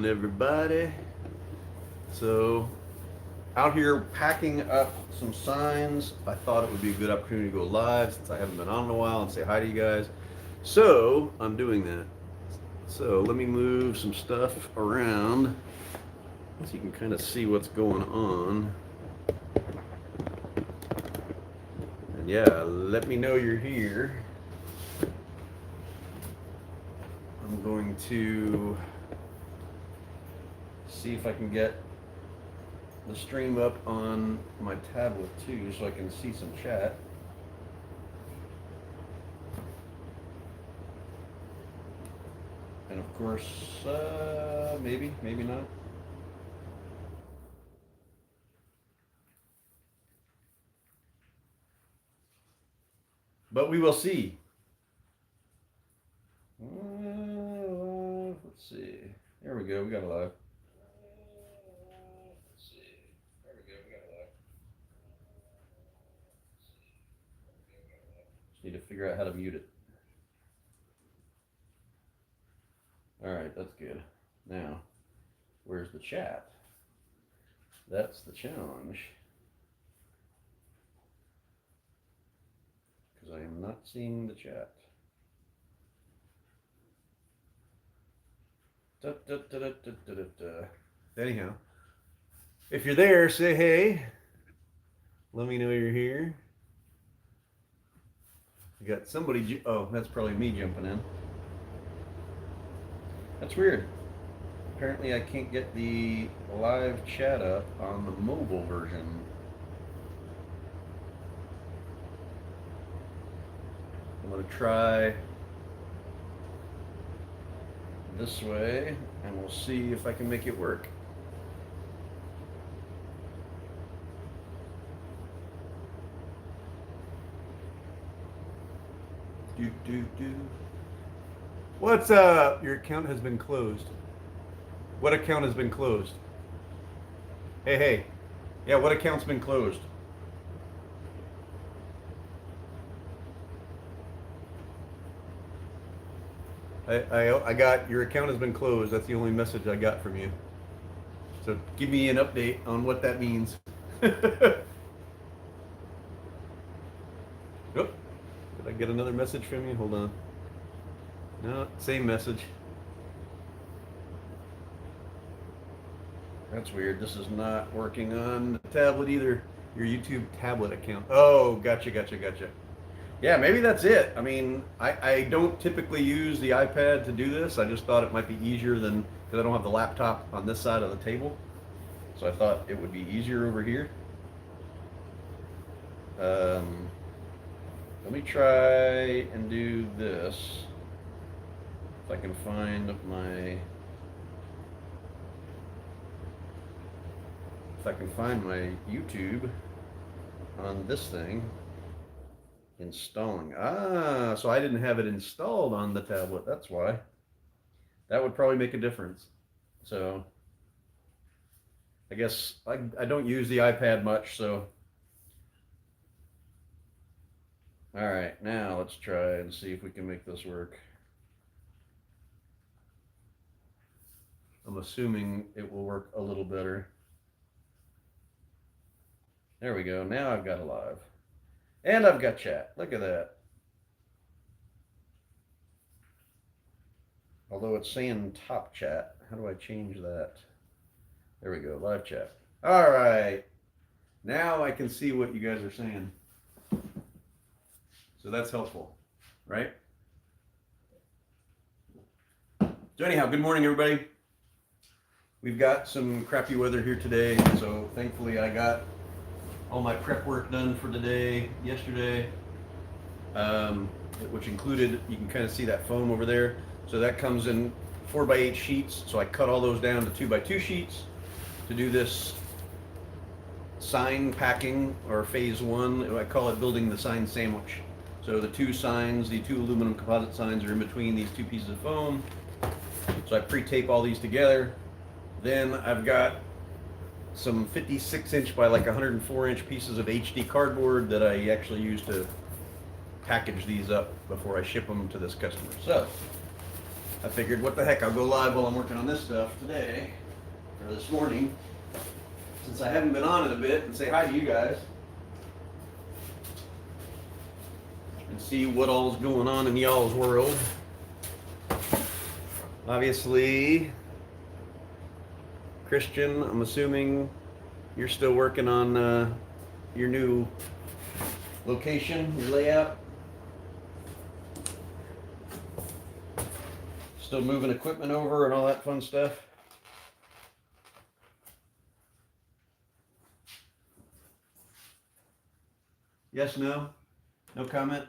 on, everybody? So, out here packing up some signs. I thought it would be a good opportunity to go live since I haven't been on in a while and say hi to you guys. So, I'm doing that. So, let me move some stuff around so you can kind of see what's going on. And yeah, let me know you're here. I'm going to see if I can get the stream up on my tablet too, so I can see some chat. And of course, maybe not. But we will see. Let's see. There we go. We got a live. Just need to figure out how to mute it. All right, that's good. Now, where's the chat? That's the challenge. Because I am not seeing the chat. Anyhow, if you're there, say hey. Let me know you're here. You got somebody. Oh, that's probably me jumping in. That's weird. Apparently, I can't get the live chat up on the mobile version. I'm going to try this way, and we'll see if I can make it work. What's up? Your account has been closed. What account has been closed? Hey. Yeah, what account's been closed? I got your account has been closed. That's the only message I got from you. So give me an update on what that means. Oh, did I get another message from you? Hold on. No, same message. That's weird. This is not working on the tablet either. Your YouTube tablet account. Oh, gotcha. Yeah, maybe that's it. I mean, I don't typically use the iPad to do this. I just thought it might be easier than, because I don't have the laptop on this side of the table. So I thought it would be easier over here. Let me try and do this. If I can find my YouTube on this thing. Installing. So I didn't have it installed on the tablet. That's why. That would probably make a difference. So I guess I don't use the iPad much, so. All right, now let's try and see if we can make this work. I'm assuming it will work a little better. There we go. Now I've got a live. And I've got chat. Look at that. Although it's saying top chat. How do I change that? There we go. Live chat. All right. Now I can see what you guys are saying. So that's helpful, right? So anyhow, good morning, everybody. We've got some crappy weather here today. So thankfully I got all my prep work done for today, yesterday, which included, you can kind of see that foam over there. So that comes in 4x8 sheets. So I cut all those down to 2x2 sheets to do this sign packing, or phase one. I call it building the sign sandwich. So the two signs, the two aluminum composite signs, are in between these two pieces of foam. So I pre-tape all these together. Then I've got some 56-inch by like 104-inch pieces of HD cardboard that I actually use to package these up before I ship them to this customer. So I figured, what the heck, I'll go live while I'm working on this stuff today, or this morning, since I haven't been on it a bit, and say hi to you guys. And see what all's going on in y'all's world. Obviously, Christian, I'm assuming you're still working on your new location, your layout. Still moving equipment over and all that fun stuff. Yes, no? No comment?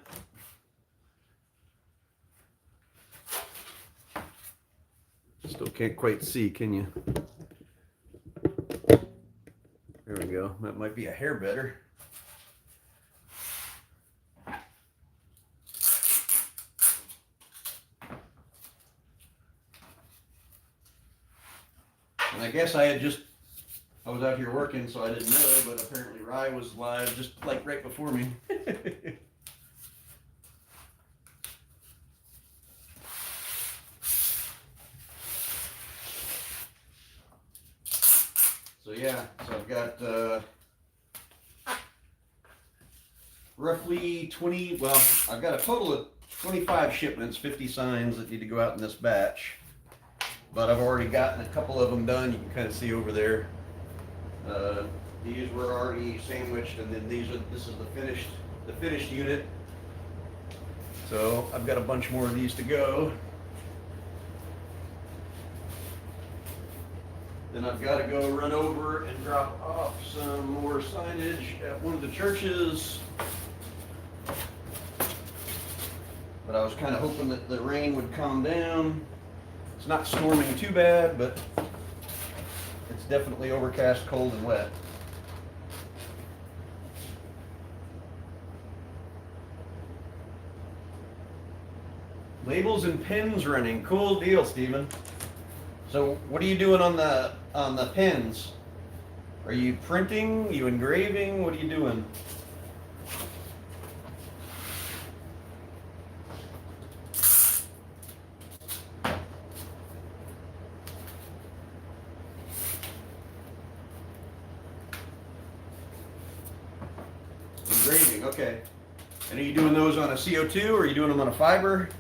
Still can't quite see, can you? There we go. That might be a hair better. And I guess I was out here working, so I didn't know, but apparently Rye was live just like right before me. So yeah, so I've got roughly 20, well, I've got a total of 25 shipments, 50 signs that need to go out in this batch. But I've already gotten a couple of them done. You can kind of see over there. These were already sandwiched, and then this is the finished unit. So I've got a bunch more of these to go. Then I've got to go run over and drop off some more signage at one of the churches. But I was kind of hoping that the rain would calm down. It's not storming too bad, but it's definitely overcast, cold, and wet. Labels and pens running. Cool deal, Steven. So what are you doing on the pens? Are you printing? Are you engraving? What are you doing? Engraving, okay. And are you doing those on a CO2 or are you doing them on a fiber?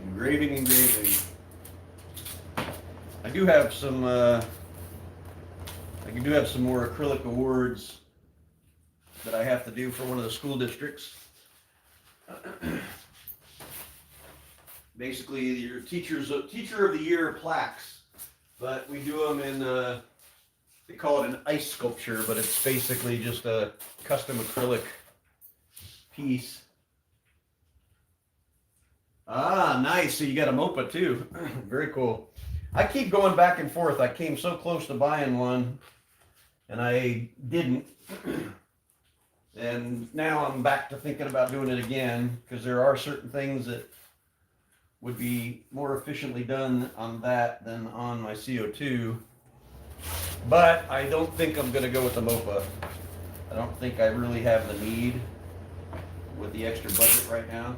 Engraving. I do have some more acrylic awards that I have to do for one of the school districts. Basically, your Teacher of the Year plaques, but we do them in, they call it an ice sculpture, but it's basically just a custom acrylic piece. Ah, nice. So you got a MOPA too. Very cool. I keep going back and forth. I came so close to buying one, and I didn't. And now I'm back to thinking about doing it again, because there are certain things that would be more efficiently done on that than on my CO2. But I don't think I'm going to go with the MOPA. I don't think I really have the need with the extra budget right now.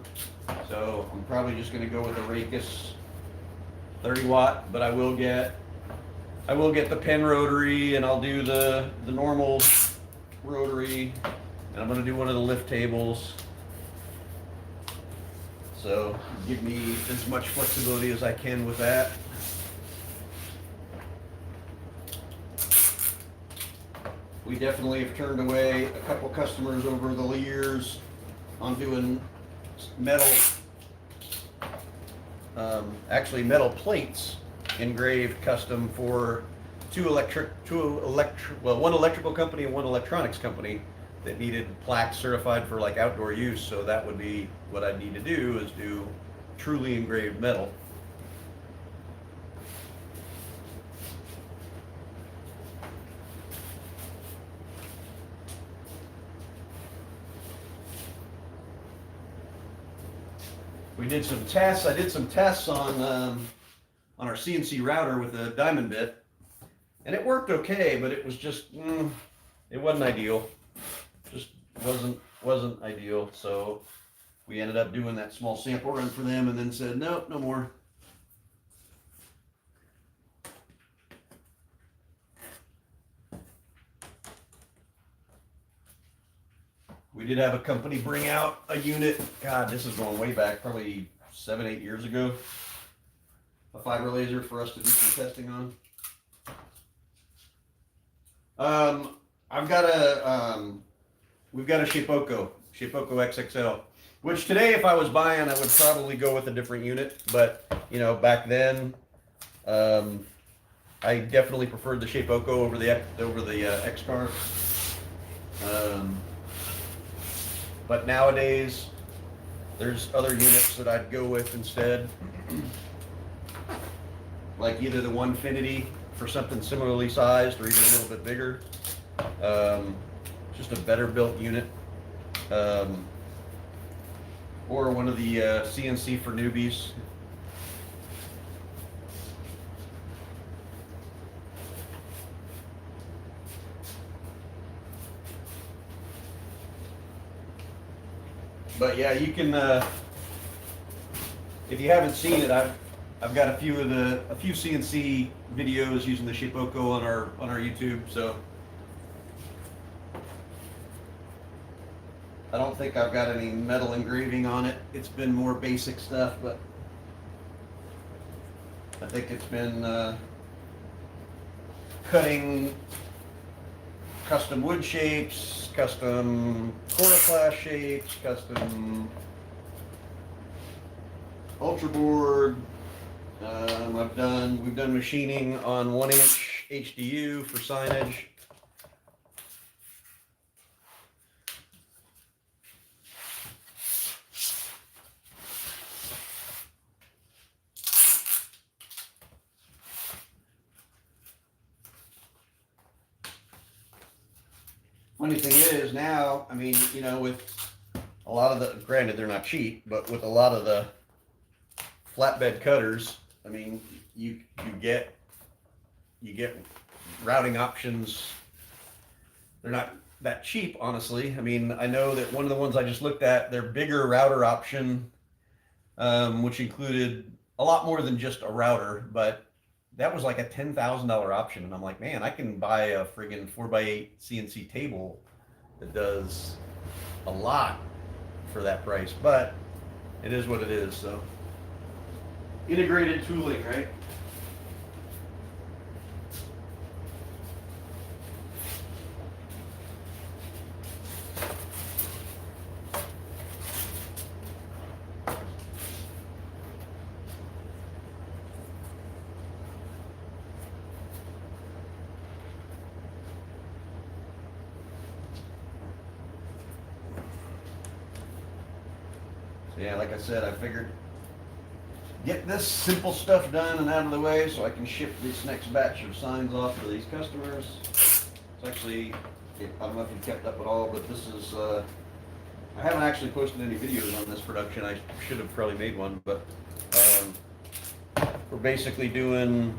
So I'm probably just going to go with the Raycus 30 watt, but I will get the pen rotary, and I'll do the normal rotary, and I'm going to do one of the lift tables. So give me as much flexibility as I can with that. We definitely have turned away a couple customers over the years on doing metal, metal plates engraved custom for one electrical company and one electronics company that needed plaques certified for like outdoor use. So that would be what I need to do, is do truly engraved metal. We did some tests. I did some tests on our CNC router with a diamond bit, and it worked okay, but it was just it wasn't ideal. Just wasn't ideal. So we ended up doing that small sample run for them, and then said nope, no more. We did have a company bring out a unit. God, this is going way back, probably 7-8 years ago. A fiber laser for us to do some testing on. We've got a Shapeoko XXL, which today, if I was buying, I would probably go with a different unit. But you know, back then, I definitely preferred the Shapeoko over the XCar. But nowadays, there's other units that I'd go with instead. Like either the Onefinity for something similarly sized or even a little bit bigger. Just a better built unit. Or one of the CNC for newbies. But yeah, you can. If you haven't seen it, I've got a few CNC videos using the Shapeoko on our YouTube. So I don't think I've got any metal engraving on it. It's been more basic stuff, but I think it's been cutting custom wood shapes, custom coroplast shapes, custom ultraboard. We've done machining on 1-inch HDU for signage. Funny thing is now, I mean, you know, with a lot of the, granted they're not cheap, but with a lot of the flatbed cutters, I mean, you get routing options. They're not that cheap, honestly. I mean, I know that one of the ones I just looked at, their bigger router option, which included a lot more than just a router, but that was like a $10,000 option. And I'm like, man, I can buy a friggin' 4x8 CNC table that does a lot for that price, but it is what it is. So integrated tooling, right? Yeah, like I said, I figured get this simple stuff done and out of the way so I can ship this next batch of signs off to these customers. It's actually, I don't know if you kept up at all, but this is, I haven't actually posted any videos on this production. I should have probably made one, but we're basically doing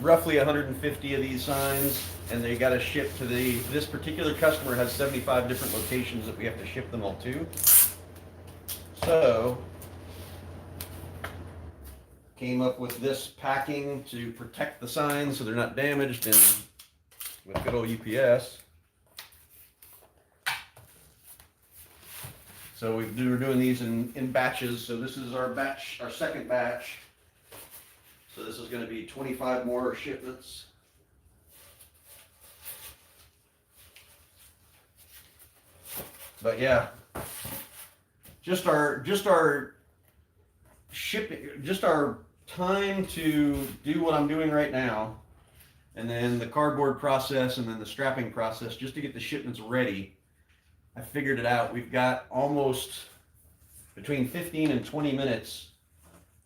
roughly 150 of these signs, and they got to ship to this particular customer has 75 different locations that we have to ship them all to. So came up with this packing to protect the signs so they're not damaged, and with good old UPS. So we're doing these in batches. So this is our second batch. So this is going to be 25 more shipments. But yeah, just our shipping, just our time to do what I'm doing right now, and then the cardboard process, and then the strapping process, just to get the shipments ready. I figured it out. We've got almost between 15 and 20 minutes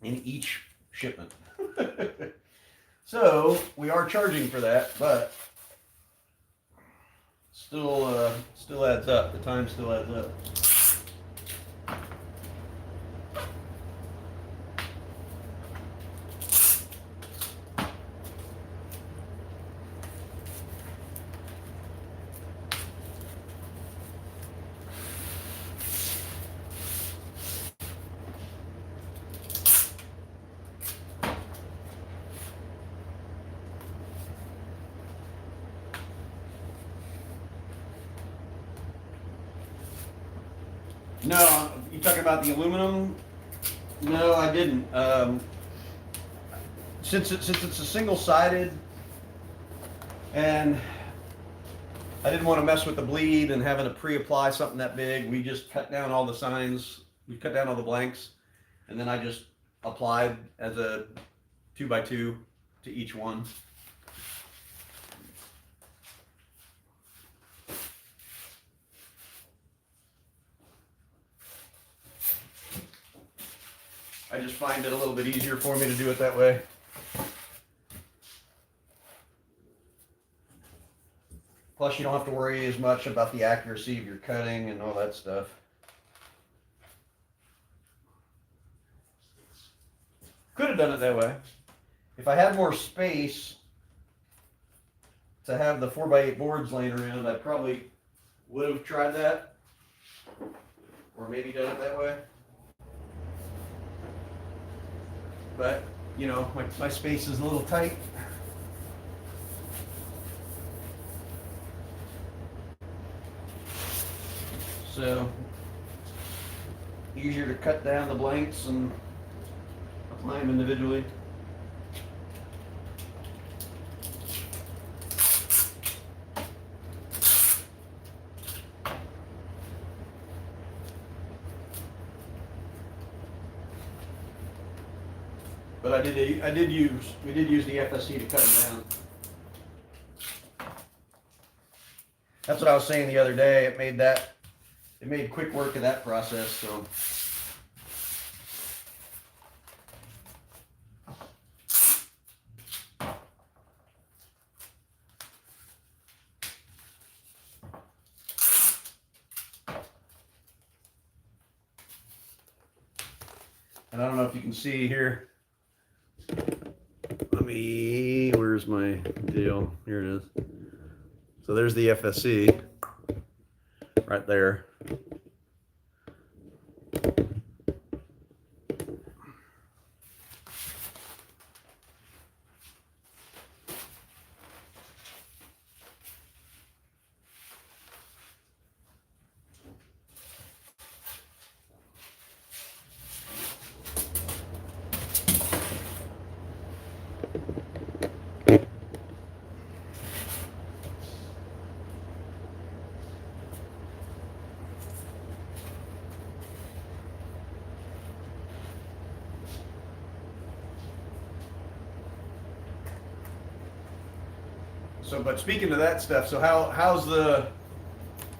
in each shipment. So we are charging for that, but still adds up. The time still adds up. No, you talking about the aluminum? No, I didn't. Since it's a single-sided, and I didn't want to mess with the bleed and having to pre-apply something that big, we just cut down all the signs. We cut down all the blanks, and then I just applied as a 2x2 to each one. I just find it a little bit easier for me to do it that way. Plus, you don't have to worry as much about the accuracy of your cutting and all that stuff. Could have done it that way. If I had more space to have the 4x8 boards laying around, I probably would have tried that. Or maybe done it that way. But, you know, my space is a little tight. So, easier to cut down the blanks and apply them individually. But we did use the FSC to cut them down. That's what I was saying the other day. It made quick work of that process, so. And I don't know if you can see here. Where's my deal? Here it is. So there's the FSC right there. So, but speaking of that stuff, so how's the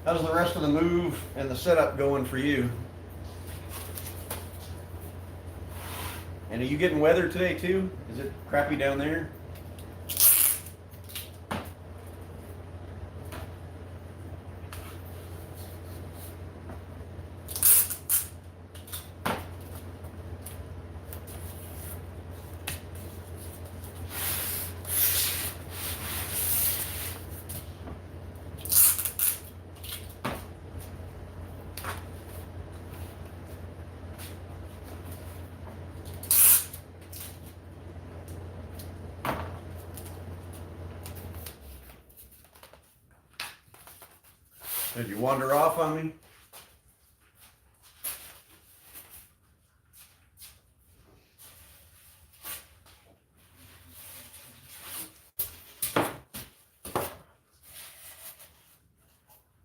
rest of the move and the setup going for you? And are you getting weather today too? Is it crappy down there? Did you wander off on me?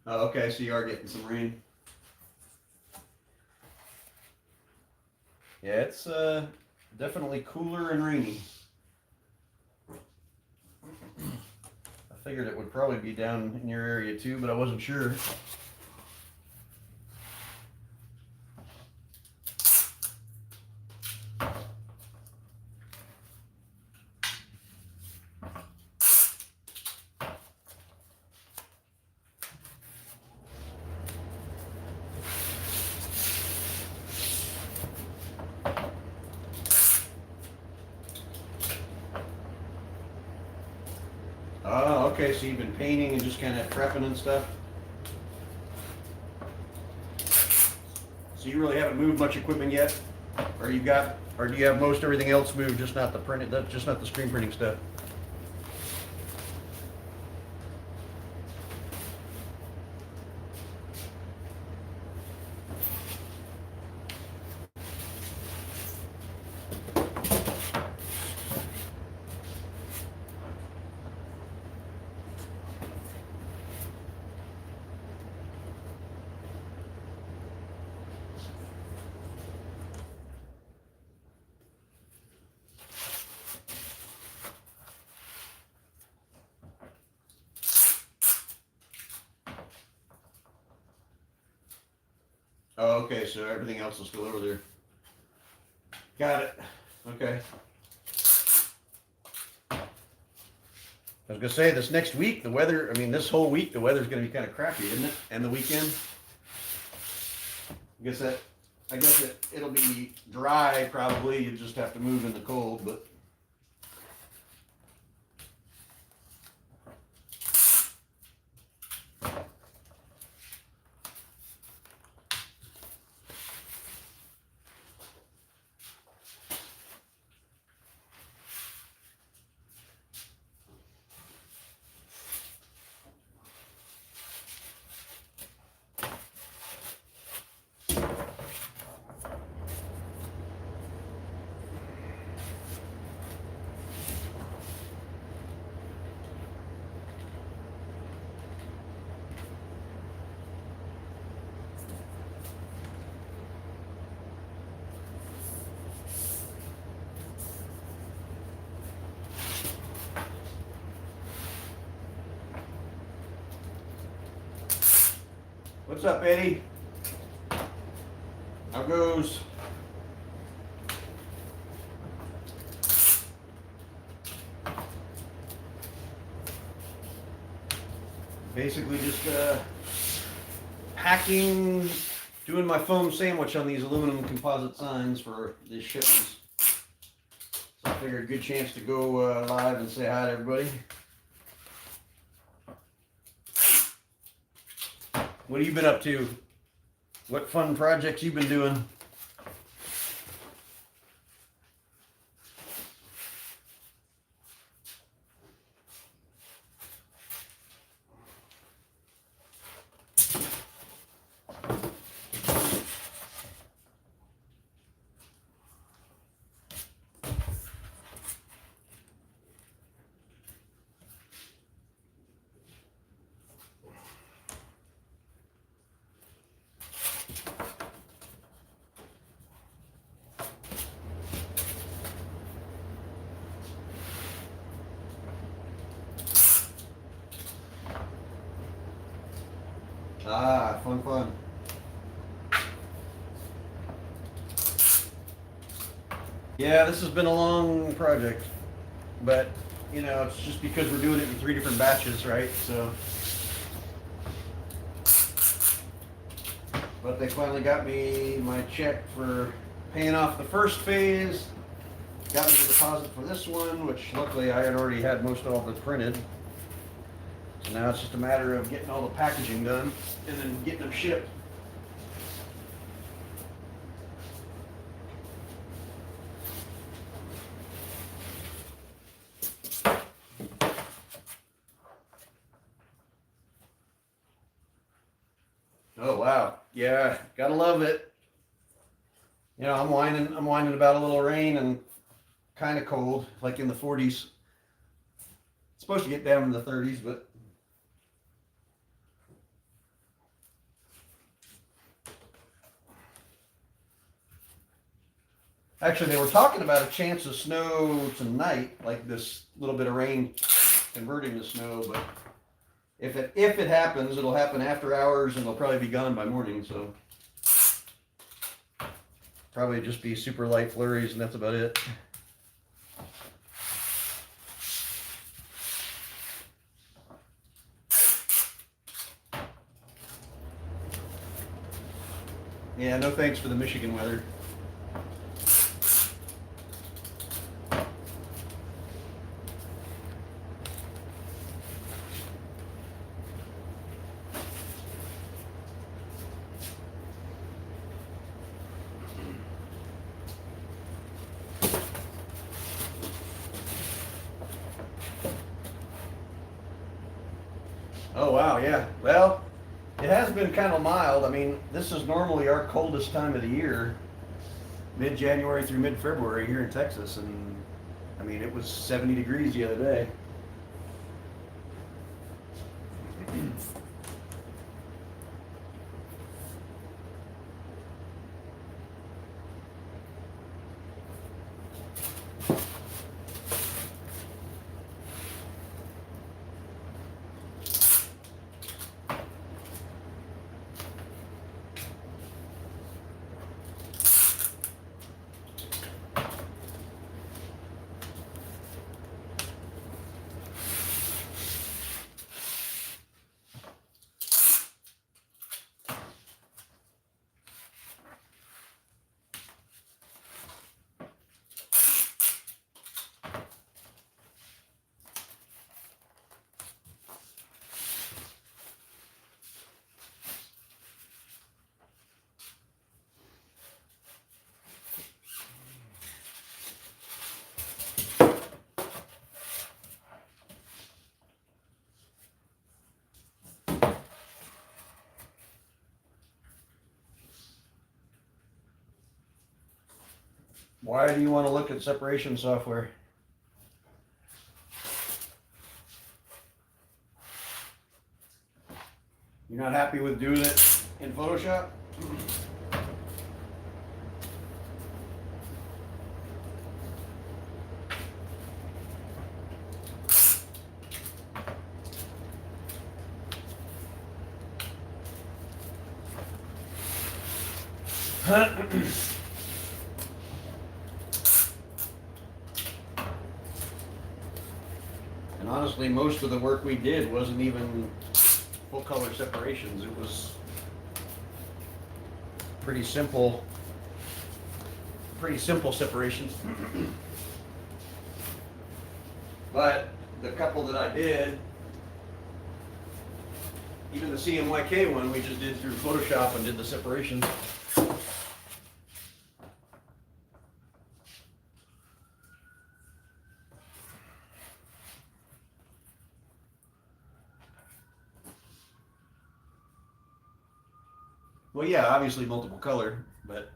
Oh, okay, so you are getting some rain. Yeah, it's definitely cooler and rainy. I figured it would probably be down in your area too, but I wasn't sure. Oh, okay, so you've been painting and just kind of prepping and stuff? So you really haven't moved much equipment yet? Or do you have most everything else moved, just not the printed, just not the screen printing stuff? Oh, okay, so everything else is still over there. Got it. Okay. I was gonna say this next week, the weather, I mean, this whole week, the weather's gonna be kind of crappy, isn't it? And the weekend. I guess it'll be dry probably. You just have to move in the cold, but. What's up, Eddie? How goes? Basically just packing, doing my foam sandwich on these aluminum composite signs for these shipments. So I figured a good chance to go live and say hi to everybody. What have you been up to? What fun projects you been doing? Ah, fun. Yeah, this has been a long project, but you know, it's just because we're doing it in 3 different batches, right? So, but they finally got me my check for paying off the first phase, got me the deposit for this one, which luckily I had already had most of it printed. So now it's just a matter of getting all the packaging done and then getting them shipped. Oh wow, yeah, gotta love it. You know, I'm whining about a little rain and kind of cold, like in the 40s. It's supposed to get down in the 30s, but actually they were talking about a chance of snow tonight, like this little bit of rain converting to snow, but if it happens, it'll happen after hours and they'll probably be gone by morning, so probably just be super light flurries and that's about it. Yeah, no thanks for the Michigan weather. Oh wow, yeah. Well, it has been kind of mild. I mean, this is normally our coldest time of the year, mid-January through mid-February here in Texas, and I mean, it was 70 degrees the other day. Why do you want to look at separation software? You're not happy with doing it in Photoshop? And honestly, most of the work we did wasn't even full color separations. It was pretty simple separations. But the couple that I did, even the CMYK one, we just did through Photoshop and did the separation. Well, yeah, obviously multiple color, but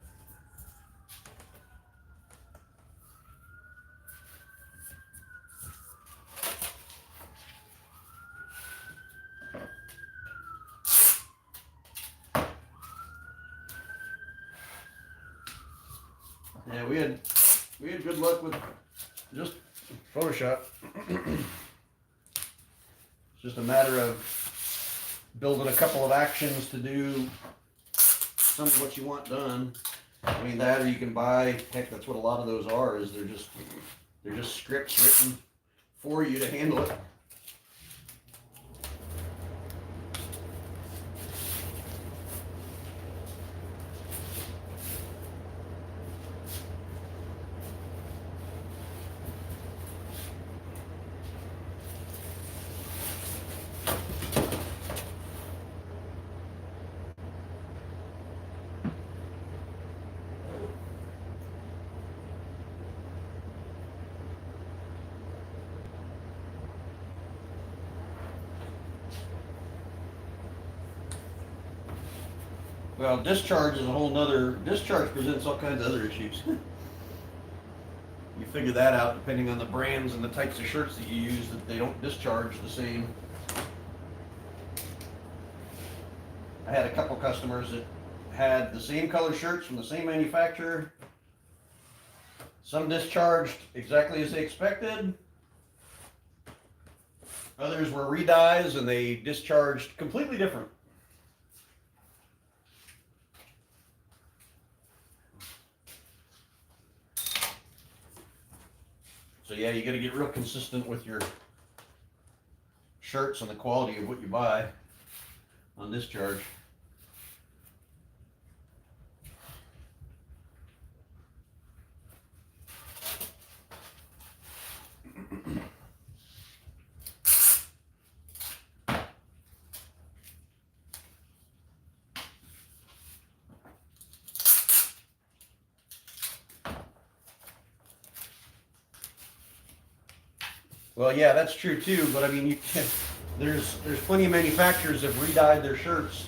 yeah, we had good luck with just Photoshop. It's just a matter of building a couple of actions to do some of what you want done. I mean, that, or you can buy, heck, that's what a lot of those are, is they're just scripts written for you to handle it. Well, discharge is a whole nother, discharge presents all kinds of other issues. You figure that out depending on the brands and the types of shirts that you use, that they don't discharge the same. I had a couple customers that had the same color shirts from the same manufacturer. Some discharged exactly as they expected. Others were redyes and they discharged completely different. So yeah, you got to get real consistent with your shirts and the quality of what you buy on discharge. Well, yeah, that's true too. But I mean, you can, there's plenty of manufacturers that have redyed their shirts.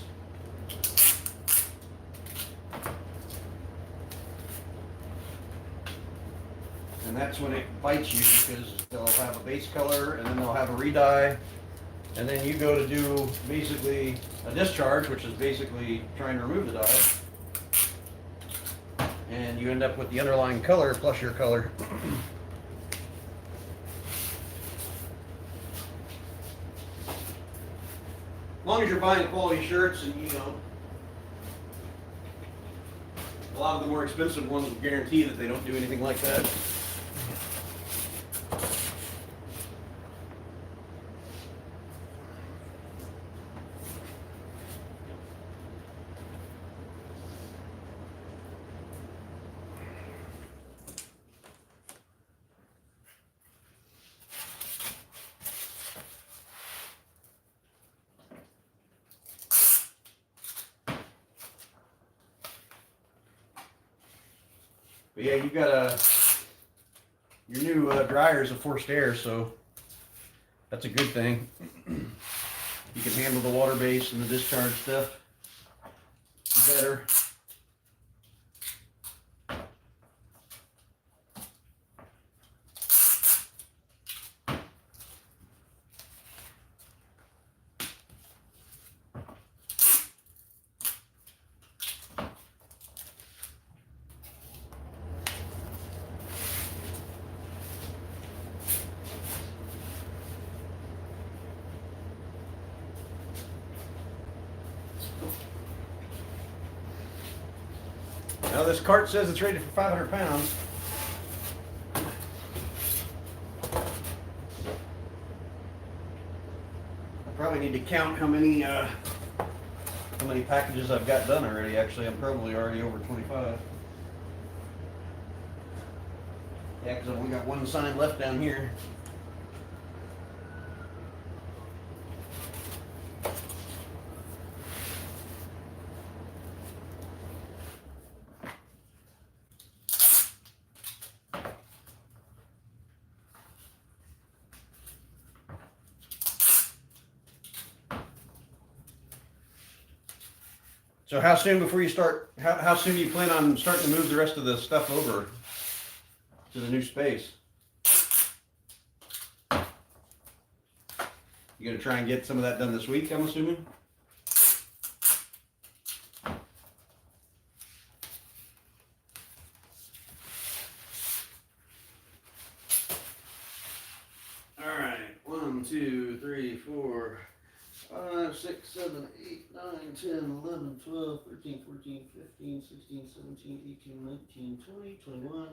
And that's when it bites you, because they'll have a base color and then they'll have a redye, and then you go to do basically a discharge, which is basically trying to remove the dye, and you end up with the underlying color plus your color. As long as you're buying quality shirts, and you know, a lot of the more expensive ones will guarantee that they don't do anything like that. But yeah, you've got your new dryer is a forced air, so that's a good thing. You can handle the water base and the discharge stuff better. Well, this cart says it's rated for 500 pounds. I probably need to count how many packages I've got done already. Actually, I'm probably already over 25. Yeah, because I've only got one sign left down here. So how soon before you start, how soon do you plan on starting to move the rest of the stuff over to the new space? You gonna try and get some of that done this week, I'm assuming? All right, 1, 2, 3, 4, 5, 6, 7, 8, 9, 10, 11, 12, 13, 14, 15, 16, 17, 18, 19, 20, 21,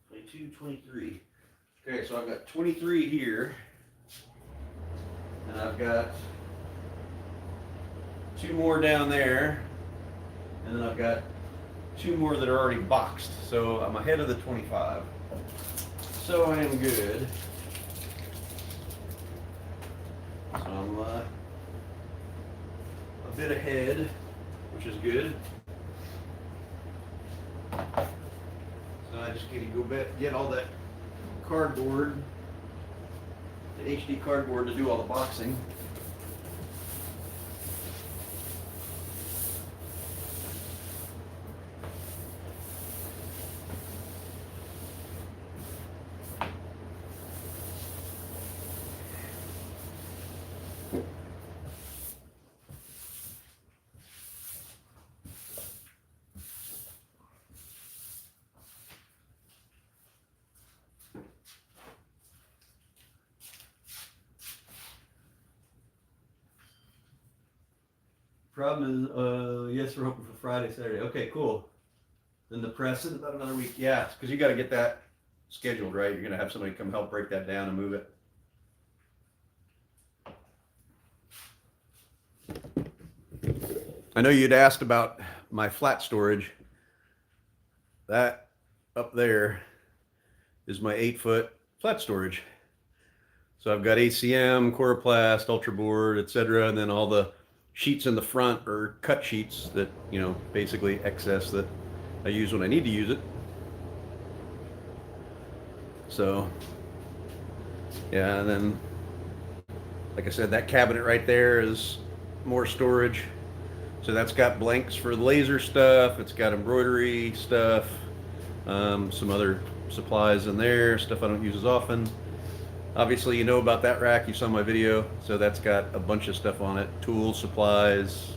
22, 23. Okay, so I've got 23 here. And I've got 2 more down there. And then I've got 2 more that are already boxed. So I'm ahead of the 25. So I am good. So I'm a bit ahead, which is good. So I just need to go get all that cardboard, the HD cardboard, to do all the boxing. Problem is, yes, we're hoping for Friday, Saturday. Okay, cool. Then the press is about another week. Yeah, because you got to get that scheduled, right? You're going to have somebody come help break that down and move it. I know you'd asked about my flat storage. That up there is my 8-foot flat storage. So I've got ACM, Coroplast, Ultraboard, etc., and then all the sheets in the front are cut sheets that, you know, basically excess that I use when I need to use it. So, yeah, and then, like I said, that cabinet right there is more storage. So that's got blanks for the laser stuff. It's got embroidery stuff, some other supplies in there, stuff I don't use as often. Obviously, you know about that rack. You saw my video. So that's got a bunch of stuff on it. Tools, supplies,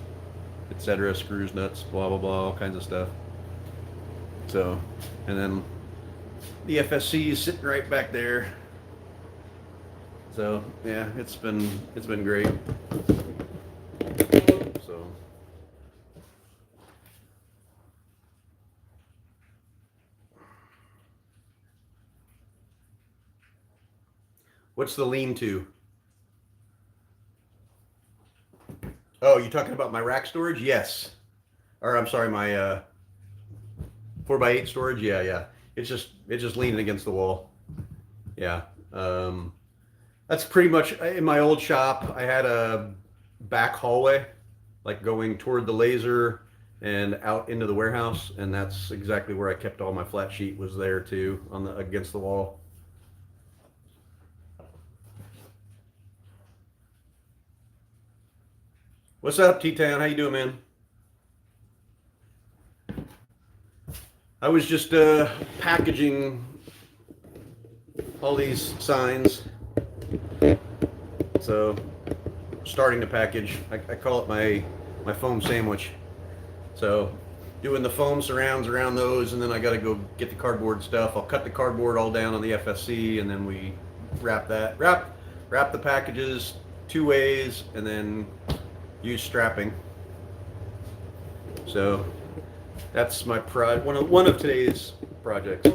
etc. Screws, nuts, blah, blah, blah, all kinds of stuff. So, and then the FSC is sitting right back there. So, yeah, it's been great. So, what's the lean-to? Oh, you talking about my rack storage? Yes. Or I'm sorry, my 4x8 storage. Yeah. It's just leaning against the wall. Yeah. That's pretty much, in my old shop, I had a back hallway, like going toward the laser and out into the warehouse, and that's exactly where I kept all my flat sheet, was there too, on the against the wall. What's up, T-Town? How you doing, man? I was just packaging all these signs. So, starting to package. I call it my foam sandwich. So, doing the foam surrounds around those, and then I got to go get the cardboard stuff. I'll cut the cardboard all down on the FSC, and then we wrap the packages 2 ways, and then use strapping. So That's my one of today's projects.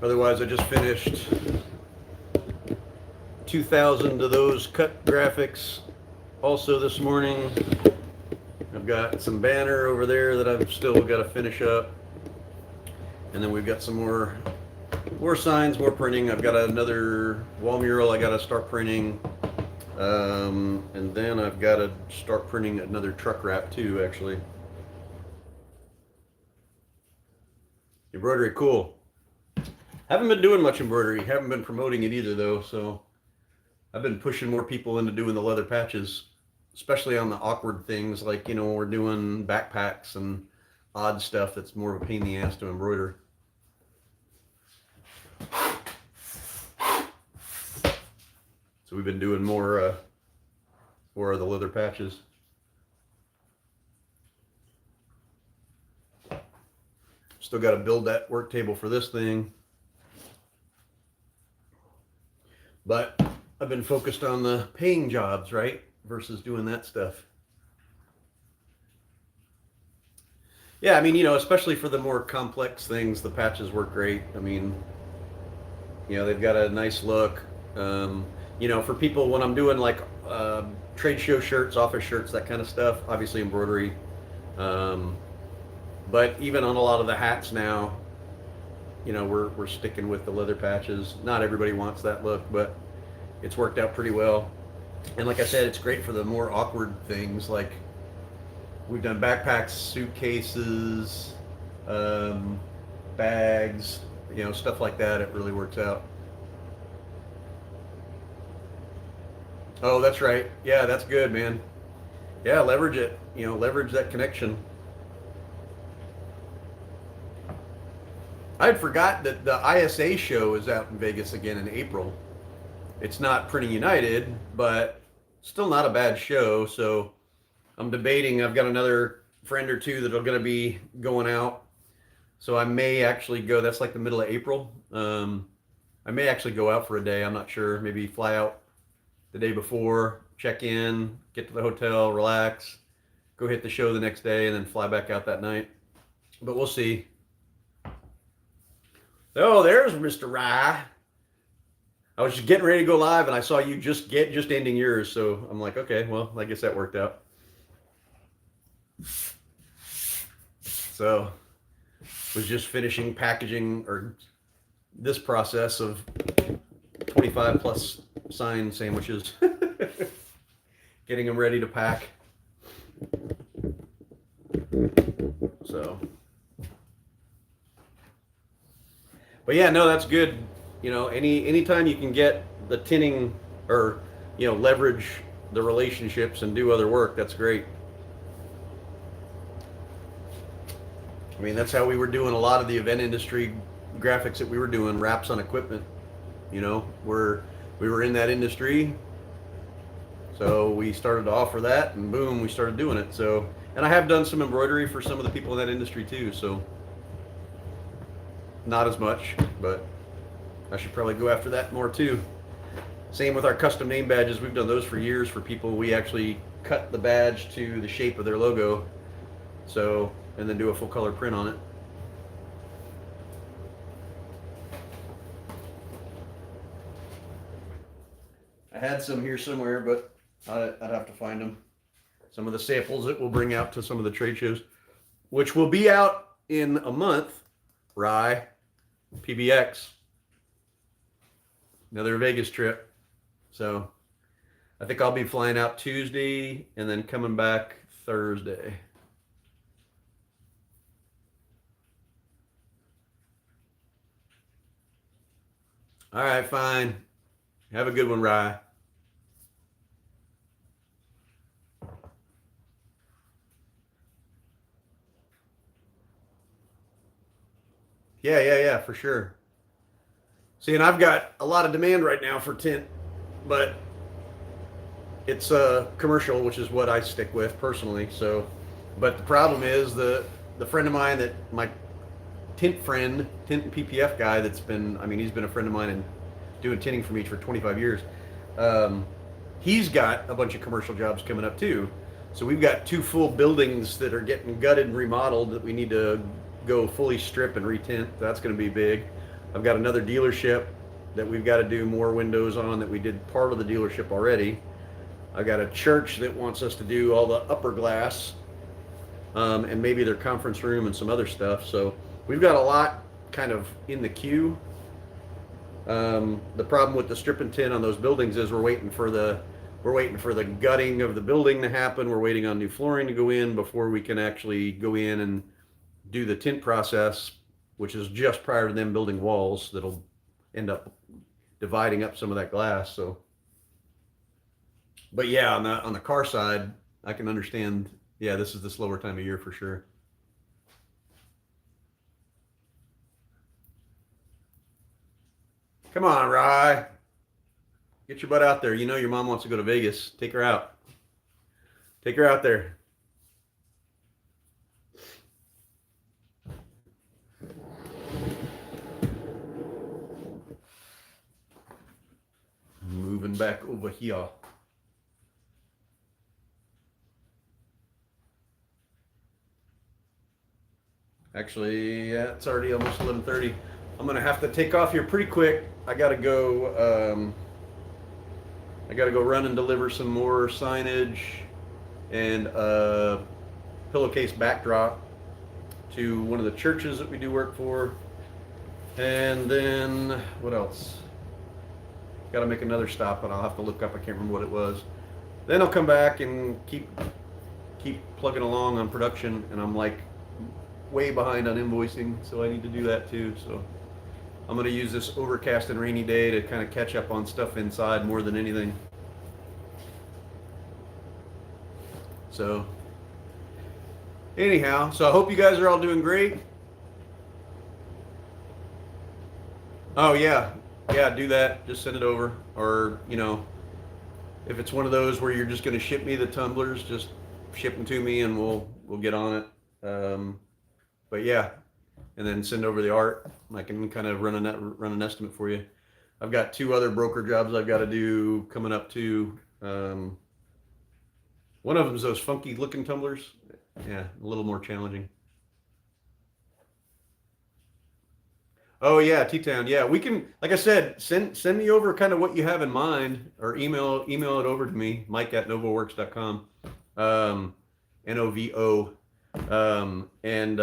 Otherwise, I just finished 2,000 of those cut graphics also this morning. I've got some banner over there that I've still got to finish up. And then we've got some more signs, more printing. I've got another wall mural I got to start printing. And then I've got to start printing another truck wrap too, actually. Embroidery, cool. Haven't been doing much embroidery. Haven't been promoting it either though, so I've been pushing more people into doing the leather patches, especially on the awkward things like, we're doing backpacks and odd stuff that's more of a pain in the ass to embroider. So we've been doing more of the leather patches. Still got to build that work table for this thing. But I've been focused on the paying jobs, right? Versus doing that stuff. Yeah, I mean, especially for the more complex things, the patches work great. I mean, they've got a nice look. For people, when I'm doing like trade show shirts, office shirts, that kind of stuff, obviously embroidery. But even on a lot of the hats now, we're sticking with the leather patches. Not everybody wants that look, but it's worked out pretty well. And like I said, it's great for the more awkward things. Like we've done backpacks, suitcases, bags, stuff like that. It really works out. Oh, that's right. Yeah, that's good, man. Yeah, leverage it. Leverage that connection. I'd forgot that the ISA show is out in Vegas again in April. It's not Printing United, but still not a bad show. So I'm debating. I've got another friend or two that are going to be going out. So I may actually go. That's like the middle of April. I may actually go out for a day. I'm not sure. Maybe fly out the day before, check in, get to the hotel, relax, go hit the show the next day, and then fly back out that night. But we'll see. Oh, there's Mr. Rye. I was just getting ready to go live, and I saw you just ending yours, so I'm like, okay, well, I guess that worked out. So, was just finishing packaging, or this process of 25 plus sign sandwiches. Getting them ready to pack. So, but yeah, no, that's good. Anytime you can get the tinning or, leverage the relationships and do other work, that's great. I mean, that's how we were doing a lot of the event industry graphics that we were doing, wraps on equipment. We were in that industry, so we started to offer that, and boom, we started doing it. So, and I have done some embroidery for some of the people in that industry too, so not as much, but I should probably go after that more too. Same with our custom name badges. We've done those for years for people. We actually cut the badge to the shape of their logo, so, and then do a full color print on it. I had some here somewhere, but I'd have to find them. Some of the samples that we'll bring out to some of the trade shows, which will be out in a month. Rye, PBX, another Vegas trip. So I think I'll be flying out Tuesday and then coming back Thursday. All right, fine. Have a good one, Rye. Yeah, for sure. See, and I've got a lot of demand right now for tint, but it's commercial, which is what I stick with personally. So, but the problem is the friend of mine that my tint and PPF guy that's been, he's been a friend of mine and doing tinting for me for 25 years. He's got a bunch of commercial jobs coming up too. So we've got 2 full buildings that are getting gutted and remodeled that we need to go fully strip and retint. That's going to be big. I've got another dealership that we've got to do more windows on that we did part of the dealership already. I've got a church that wants us to do all the upper glass, and maybe their conference room and some other stuff. So we've got a lot kind of in the queue. The problem with the strip and tint on those buildings is we're waiting for the gutting of the building to happen. We're waiting on new flooring to go in before we can actually go in and do the tint process, which is just prior to them building walls that'll end up dividing up some of that glass. So, but yeah, on the car side, I can understand. Yeah, this is the slower time of year for sure. Come on, Rye. Get your butt out there. You know your mom wants to go to Vegas. Take her out. Take her out there. Moving back over here. Actually, yeah, it's already almost 11:30. I'm gonna have to take off here pretty quick. I gotta go run and deliver some more signage and a pillowcase backdrop to one of the churches that we do work for. And then what else? Got to make another stop, and I'll have to look up. I can't remember what it was. Then I'll come back and keep plugging along on production, and I'm like way behind on invoicing, so I need to do that too. So I'm going to use this overcast and rainy day to kind of catch up on stuff inside more than anything. So anyhow, so I hope you guys are all doing great. Oh yeah, do that. Just send it over. Or, you know, if it's one of those where you're just going to ship me the tumblers, just ship them to me and we'll get on it. But yeah, and then send over the art. I can kind of run an estimate for you. I've got 2 other broker jobs I've got to do coming up too. One of them is those funky looking tumblers. Yeah, a little more challenging. Oh yeah, T-Town. Yeah, we can, like I said, send me over kind of what you have in mind, or email it over to me, Mike@novoworks.com, Novo, and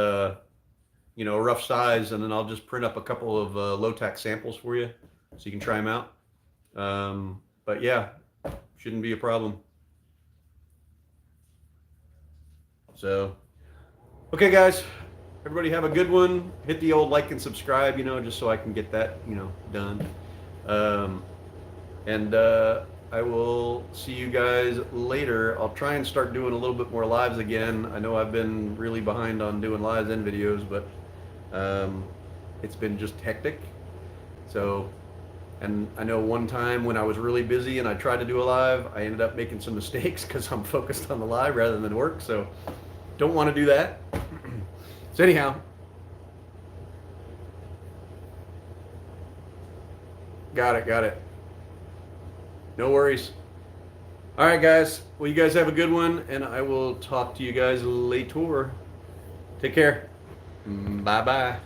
you know, a rough size, and then I'll just print up a couple of low-tack samples for you, so you can try them out. But yeah, shouldn't be a problem. So, okay, guys. Everybody have a good one. Hit the old like and subscribe, you know, just so I can get that, you know, done. And I will see you guys later. I'll try and start doing a little bit more lives again. I know I've been really behind on doing lives and videos, but it's been just hectic. So, and I know one time when I was really busy and I tried to do a live, I ended up making some mistakes because I'm focused on the live rather than work. So don't want to do that. So anyhow, got it. No worries. All right, guys. Well, you guys have a good one, and I will talk to you guys later. Take care. Bye-bye.